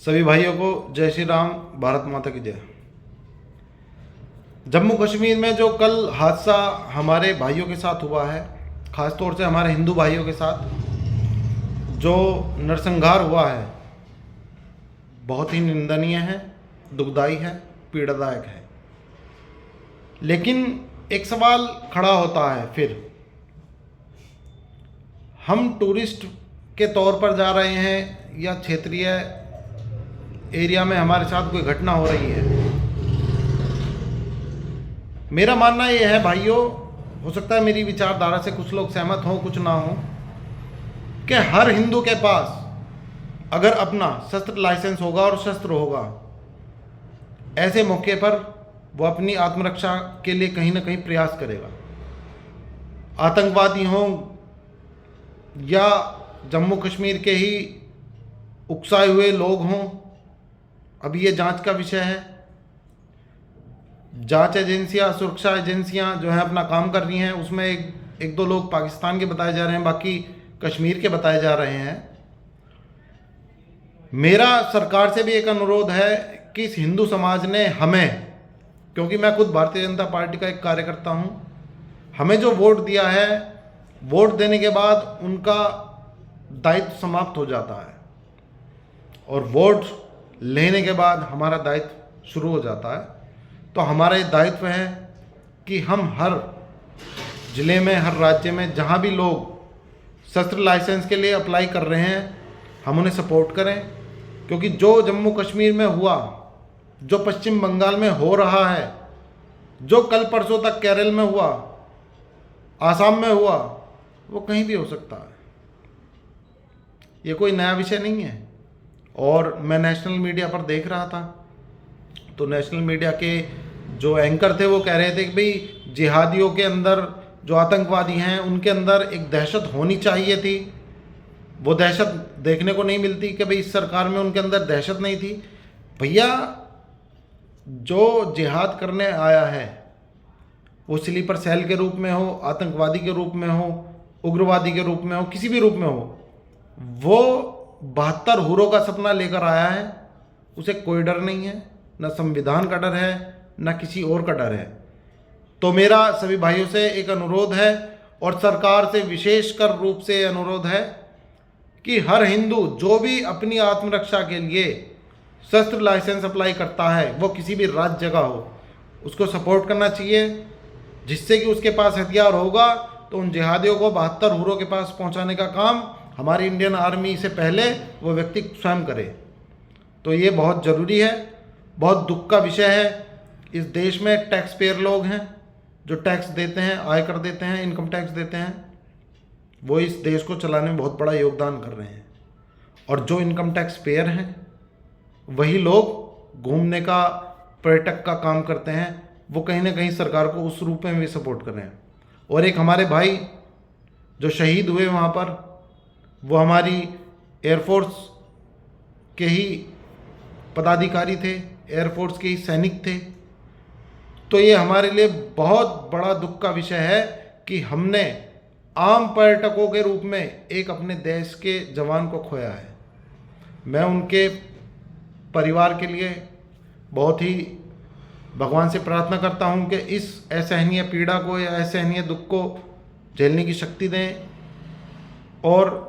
सभी भाइयों को जय श्री राम, भारत माता की जय। जम्मू कश्मीर में जो कल हादसा हमारे भाइयों के साथ हुआ है, ख़ास तौर से हमारे हिंदू भाइयों के साथ जो नरसंहार हुआ है, बहुत ही निंदनीय है, दुखदाई है, पीड़ादायक है। लेकिन एक सवाल खड़ा होता है, फिर हम टूरिस्ट के तौर पर जा रहे हैं या क्षेत्रीय एरिया में हमारे साथ कोई घटना हो रही है। मेरा मानना ये है भाइयों, हो सकता है मेरी विचारधारा से कुछ लोग सहमत हों, कुछ ना हों, कि हर हिंदू के पास अगर अपना शस्त्र लाइसेंस होगा और शस्त्र होगा, ऐसे मौके पर वो अपनी आत्मरक्षा के लिए कहीं ना कहीं प्रयास करेगा। आतंकवादी हों या जम्मू कश्मीर के ही उकसाए हुए लोग हों, अभी ये जांच का विषय है। जांच एजेंसियां, सुरक्षा एजेंसियां जो है अपना काम कर रही हैं। उसमें एक दो लोग पाकिस्तान के बताए जा रहे हैं, बाकी कश्मीर के बताए जा रहे हैं। मेरा सरकार से भी एक अनुरोध है कि इस हिंदू समाज ने हमें, क्योंकि मैं खुद भारतीय जनता पार्टी का एक कार्यकर्ता हूं, हमें जो वोट दिया है, वोट देने के बाद उनका दायित्व समाप्त हो जाता है और वोट लेने के बाद हमारा दायित्व शुरू हो जाता है। तो हमारा ये दायित्व है कि हम हर ज़िले में, हर राज्य में जहाँ भी लोग शस्त्र लाइसेंस के लिए अप्लाई कर रहे हैं, हम उन्हें सपोर्ट करें। क्योंकि जो जम्मू कश्मीर में हुआ, जो पश्चिम बंगाल में हो रहा है, जो कल परसों तक केरल में हुआ, आसाम में हुआ, वो कहीं भी हो सकता है। ये कोई नया विषय नहीं है। और मैं नेशनल मीडिया पर देख रहा था, तो नेशनल मीडिया के जो एंकर थे वो कह रहे थे कि भाई जिहादियों के अंदर, जो आतंकवादी हैं, उनके अंदर एक दहशत होनी चाहिए थी। वो दहशत देखने को नहीं मिलती कि भाई इस सरकार में उनके अंदर दहशत नहीं थी। भैया, जो जिहाद करने आया है, वो स्लीपर सेल के रूप में हो, आतंकवादी के रूप में हो, उग्रवादी के रूप में हो, किसी भी रूप में हो, वो 72 हुरों का सपना लेकर आया है। उसे कोई डर नहीं है, न संविधान का डर है, न किसी और का डर है। तो मेरा सभी भाइयों से एक अनुरोध है, और सरकार से विशेषकर रूप से अनुरोध है कि हर हिंदू जो भी अपनी आत्मरक्षा के लिए शस्त्र लाइसेंस अप्लाई करता है, वो किसी भी राज्य का हो, उसको सपोर्ट करना चाहिए। जिससे कि उसके पास हथियार होगा तो उन जिहादियों को 72 हुरों के पास पहुंचाने का काम हमारी इंडियन आर्मी से पहले वो व्यक्ति स्वयं करे। तो ये बहुत ज़रूरी है, बहुत दुख का विषय है। इस देश में टैक्स पेयर लोग हैं जो टैक्स देते हैं, आयकर देते हैं, इनकम टैक्स देते हैं, वो इस देश को चलाने में बहुत बड़ा योगदान कर रहे हैं। और जो इनकम टैक्स पेयर हैं, वही लोग घूमने का, पर्यटक का काम करते हैं, वो कहीं ना कहीं सरकार को उस रूप में भी सपोर्ट कर रहे हैं। और एक हमारे भाई जो शहीद हुए वहाँ पर, वो हमारी एयरफोर्स के ही पदाधिकारी थे, एयरफोर्स के ही सैनिक थे। तो ये हमारे लिए बहुत बड़ा दुख का विषय है कि हमने आम पर्यटकों के रूप में एक अपने देश के जवान को खोया है। मैं उनके परिवार के लिए बहुत ही भगवान से प्रार्थना करता हूं कि इस असहनीय पीड़ा को या असहनीय दुख को झेलने की शक्ति दें। और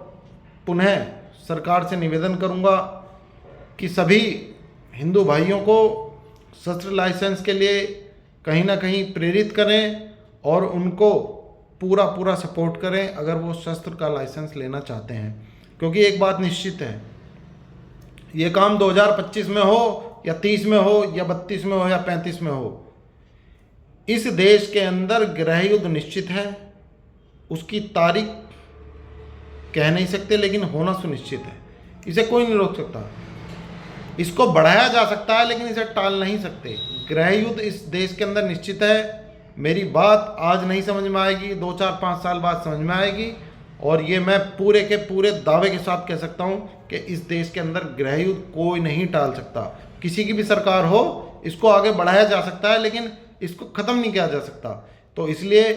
पुनः सरकार से निवेदन करूंगा कि सभी हिंदू भाइयों को शस्त्र लाइसेंस के लिए कहीं ना कहीं प्रेरित करें और उनको पूरा सपोर्ट करें अगर वो शस्त्र का लाइसेंस लेना चाहते हैं। क्योंकि एक बात निश्चित है, ये काम 2025 में हो या 30 में हो या 32 में हो या 35 में हो, इस देश के अंदर गृह युद्ध निश्चित है। उसकी तारीख कह नहीं सकते, लेकिन होना सुनिश्चित है। इसे कोई नहीं रोक सकता। इसको बढ़ाया जा सकता है, लेकिन इसे टाल नहीं सकते। गृह युद्ध इस देश के अंदर निश्चित है। मेरी बात आज नहीं समझ में आएगी, 2, 4, 5 साल बाद समझ में आएगी। और ये मैं पूरे के पूरे दावे के साथ कह सकता हूँ कि इस देश के अंदर गृह युद्ध कोई नहीं टाल सकता। किसी की भी सरकार हो, इसको आगे बढ़ाया जा सकता है, लेकिन इसको ख़त्म नहीं किया जा सकता। तो इसलिए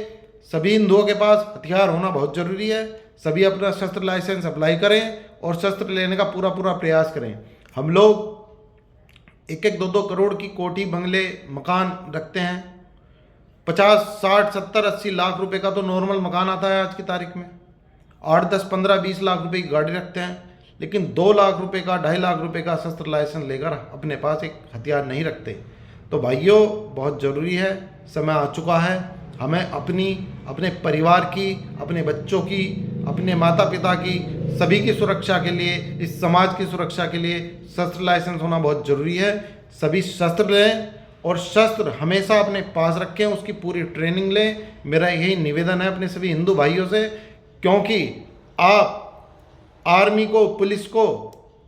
सभी हिंदुओं के पास हथियार होना बहुत ज़रूरी है। सभी अपना शस्त्र लाइसेंस अप्लाई करें और शस्त्र लेने का पूरा प्रयास करें। हम लोग एक एक 2-2 करोड़ की कोठी बंगले मकान रखते हैं। 50, 60, 70, 80 लाख रुपए का तो नॉर्मल मकान आता है आज की तारीख में। 8, 10, 15, 20 लाख रुपए की गाड़ी रखते हैं, लेकिन 2 लाख रुपए का, 2.5 लाख रुपए का शस्त्र लाइसेंस लेकर अपने पास एक हथियार नहीं रखते। तो भाइयों, बहुत ज़रूरी है, समय आ चुका है, हमें अपने परिवार की, अपने बच्चों की, अपने माता पिता की, सभी की सुरक्षा के लिए, इस समाज की सुरक्षा के लिए शस्त्र लाइसेंस होना बहुत ज़रूरी है। सभी शस्त्र लें और शस्त्र हमेशा अपने पास रखें, उसकी पूरी ट्रेनिंग लें। मेरा यही निवेदन है अपने सभी हिंदू भाइयों से, क्योंकि आप आर्मी को, पुलिस को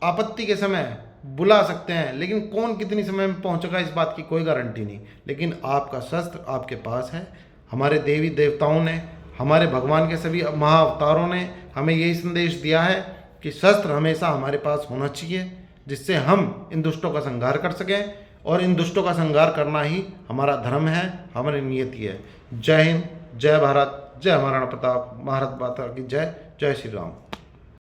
आपत्ति के समय बुला सकते हैं, लेकिन कौन कितनी समय में पहुंचेगा इस बात की कोई गारंटी नहीं। लेकिन आपका शस्त्र आपके पास है। हमारे देवी देवताओं ने, हमारे भगवान के सभी महाअवतारों ने हमें यही संदेश दिया है कि शस्त्र हमेशा हमारे पास होना चाहिए, जिससे हम इन दुष्टों का संहार कर सकें, और इन दुष्टों का संहार करना ही हमारा धर्म है, हमारी नियति है। जय हिंद, जय भारत, जय महाराणा प्रताप, भारत माता की जय। जय श्री राम।